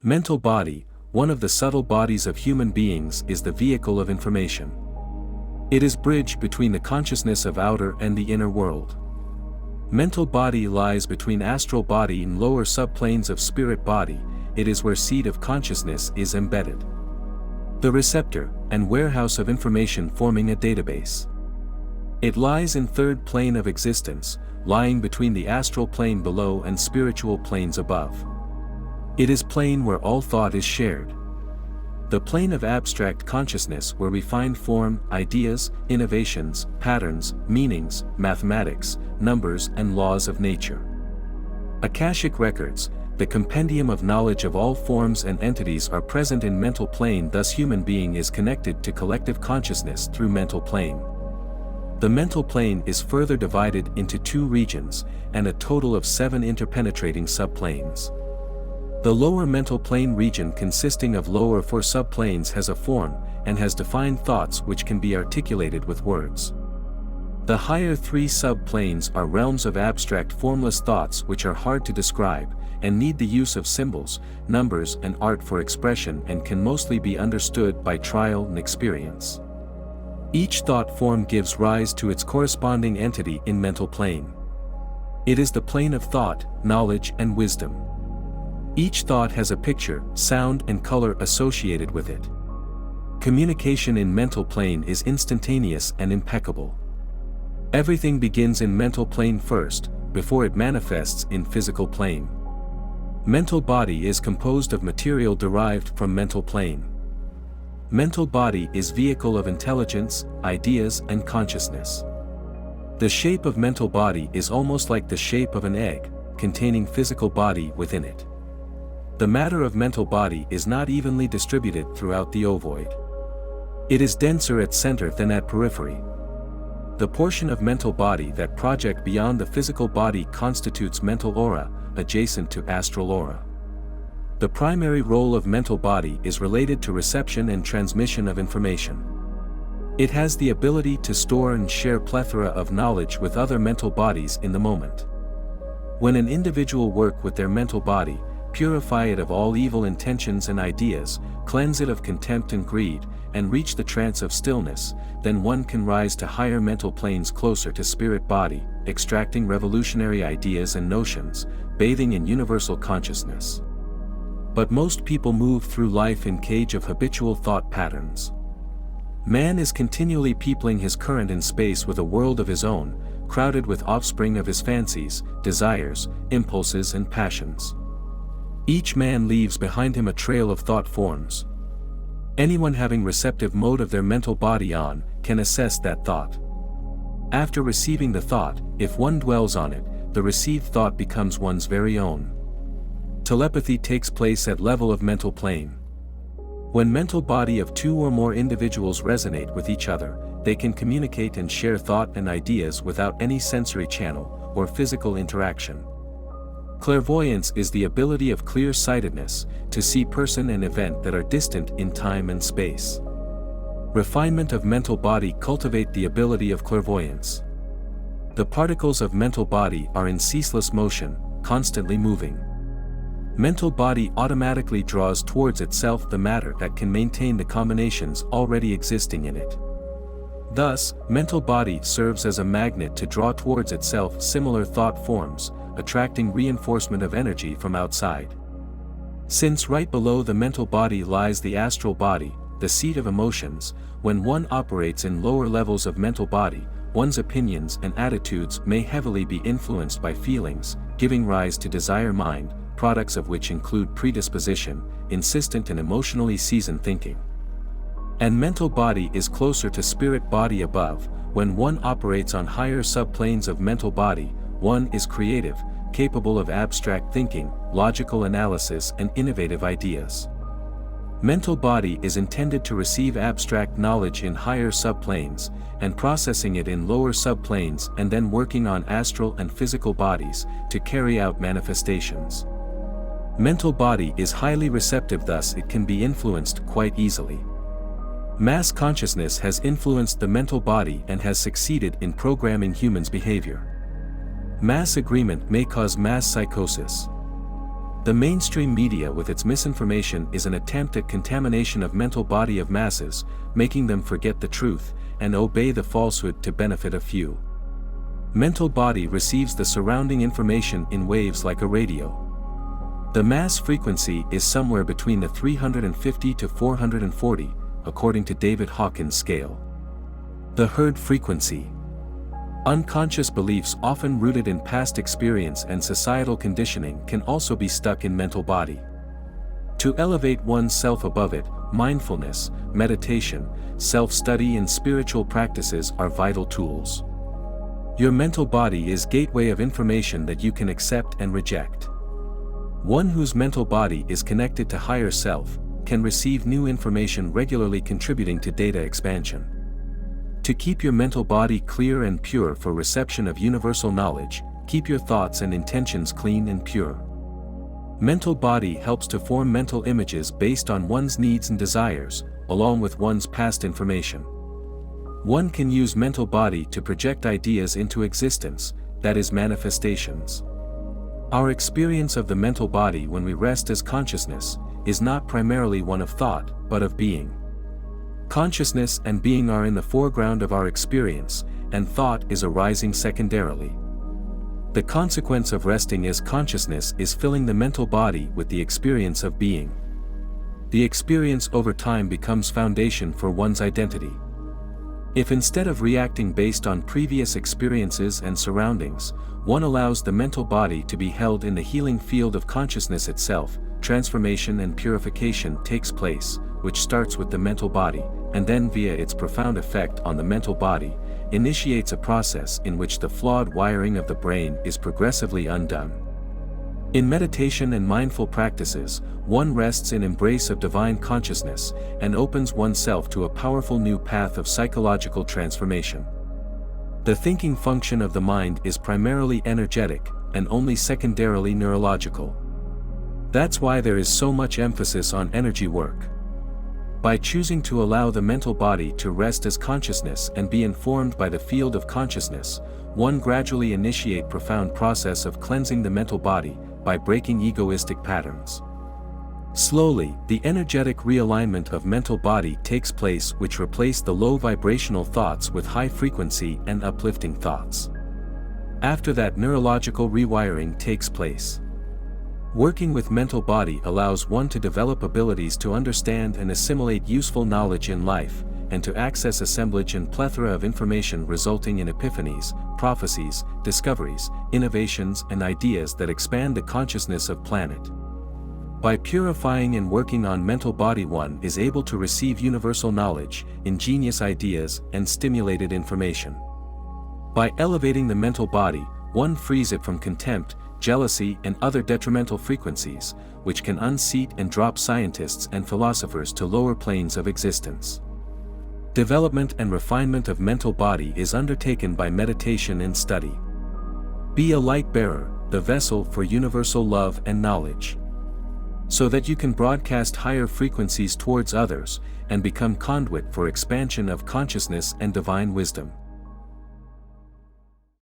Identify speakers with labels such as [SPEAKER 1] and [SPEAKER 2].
[SPEAKER 1] Mental body, one of the subtle bodies of human beings, is the vehicle of information. It is bridge between the consciousness of outer and the inner world. Mental body lies between astral body and lower subplanes of spirit body. It is where seed of consciousness is embedded. The receptor and warehouse of information forming a database. It lies in third plane of existence, lying between the astral plane below and spiritual planes above. It is plane where all thought is shared. The plane of abstract consciousness where we find form, ideas, innovations, patterns, meanings, mathematics, numbers and laws of nature. Akashic records, the compendium of knowledge of all forms and entities, are present in mental plane. Thus human being is connected to collective consciousness through mental plane. The mental plane is further divided into 2 regions, and a total of 7 interpenetrating subplanes. The lower mental plane region, consisting of lower 4 subplanes, has a form, and has defined thoughts which can be articulated with words. The higher 3 subplanes are realms of abstract formless thoughts which are hard to describe, and need the use of symbols, numbers and art for expression, and can mostly be understood by trial and experience. Each thought form gives rise to its corresponding entity in mental plane. It is the plane of thought, knowledge and wisdom. Each thought has a picture, sound and color associated with it. Communication in mental plane is instantaneous and impeccable. Everything begins in mental plane first, before it manifests in physical plane. Mental body is composed of material derived from mental plane. Mental body is vehicle of intelligence, ideas and consciousness. The shape of mental body is almost like the shape of an egg, containing physical body within it. The matter of mental body is not evenly distributed throughout the ovoid. It is denser at center than at periphery. The portion of mental body that project beyond the physical body constitutes mental aura, adjacent to astral aura. The primary role of mental body is related to reception and transmission of information. It has the ability to store and share plethora of knowledge with other mental bodies in the moment. When an individual work with their mental body, purify it of all evil intentions and ideas, cleanse it of contempt and greed, and reach the trance of stillness, then one can rise to higher mental planes closer to spirit body, extracting revolutionary ideas and notions, bathing in universal consciousness. But most people move through life in cage of habitual thought patterns. Man is continually peopling his current in space with a world of his own, crowded with offspring of his fancies, desires, impulses and passions. Each man leaves behind him a trail of thought forms. Anyone having receptive mode of their mental body on, can assess that thought. After receiving the thought, if one dwells on it, the received thought becomes one's very own. Telepathy takes place at level of mental plane. When mental body of 2 or more individuals resonate with each other, they can communicate and share thought and ideas without any sensory channel, or physical interaction. Clairvoyance is the ability of clear-sightedness, to see person and event that are distant in time and space. Refinement of mental body cultivate the ability of clairvoyance. The particles of mental body are in ceaseless motion, constantly moving. Mental body automatically draws towards itself the matter that can maintain the combinations already existing in it. Thus, mental body serves as a magnet to draw towards itself similar thought forms, attracting reinforcement of energy from outside. Since right below the mental body lies the astral body, the seat of emotions, when one operates in lower levels of mental body, one's opinions and attitudes may heavily be influenced by feelings, giving rise to desire mind, products of which include predisposition, insistent and emotionally seasoned thinking. And mental body is closer to spirit body above. When one operates on higher subplanes of mental body, one is creative, capable of abstract thinking, logical analysis and innovative ideas. Mental body is intended to receive abstract knowledge in higher subplanes, and processing it in lower subplanes and then working on astral and physical bodies, to carry out manifestations. Mental body is highly receptive, thus it can be influenced quite easily. Mass consciousness has influenced the mental body and has succeeded in programming humans' behavior. Mass agreement may cause mass psychosis. The mainstream media with its misinformation is an attempt at contamination of mental body of masses, making them forget the truth, and obey the falsehood to benefit a few. Mental body receives the surrounding information in waves like a radio. The mass frequency is somewhere between the 350 to 440, according to David Hawkins' scale. The herd frequency. Unconscious beliefs often rooted in past experience and societal conditioning can also be stuck in mental body. To elevate oneself above it, mindfulness, meditation, self-study and spiritual practices are vital tools. Your mental body is a gateway of information that you can accept and reject. One whose mental body is connected to higher self can receive new information regularly, contributing to data expansion. To keep your mental body clear and pure for reception of universal knowledge, keep your thoughts and intentions clean and pure. Mental body helps to form mental images based on one's needs and desires, along with one's past information. One can use mental body to project ideas into existence, that is, manifestations. Our experience of the mental body when we rest as consciousness is not primarily one of thought, but of being. Consciousness and being are in the foreground of our experience, and thought is arising secondarily. The consequence of resting as consciousness is filling the mental body with the experience of being. The experience over time becomes foundation for one's identity. If instead of reacting based on previous experiences and surroundings, one allows the mental body to be held in the healing field of consciousness itself, transformation and purification takes place, which starts with the mental body, and then via its profound effect on the mental body, initiates a process in which the flawed wiring of the brain is progressively undone. In meditation and mindful practices, one rests in embrace of divine consciousness, and opens oneself to a powerful new path of psychological transformation. The thinking function of the mind is primarily energetic, and only secondarily neurological. That's why there is so much emphasis on energy work. By choosing to allow the mental body to rest as consciousness and be informed by the field of consciousness, one gradually initiate profound process of cleansing the mental body, by breaking egoistic patterns. Slowly, the energetic realignment of mental body takes place, which replace the low vibrational thoughts with high frequency and uplifting thoughts. After that, neurological rewiring takes place. Working with mental body allows one to develop abilities to understand and assimilate useful knowledge in life, and to access assemblage and plethora of information, resulting in epiphanies, prophecies, discoveries, innovations and ideas that expand the consciousness of planet. By purifying and working on mental body, one is able to receive universal knowledge, ingenious ideas and stimulated information. By elevating the mental body, one frees it from contempt, jealousy and other detrimental frequencies, which can unseat and drop scientists and philosophers to lower planes of existence. Development and refinement of mental body is undertaken by meditation and study. Be a light bearer, the vessel for universal love and knowledge, so that you can broadcast higher frequencies towards others, and become conduit for expansion of consciousness and divine wisdom.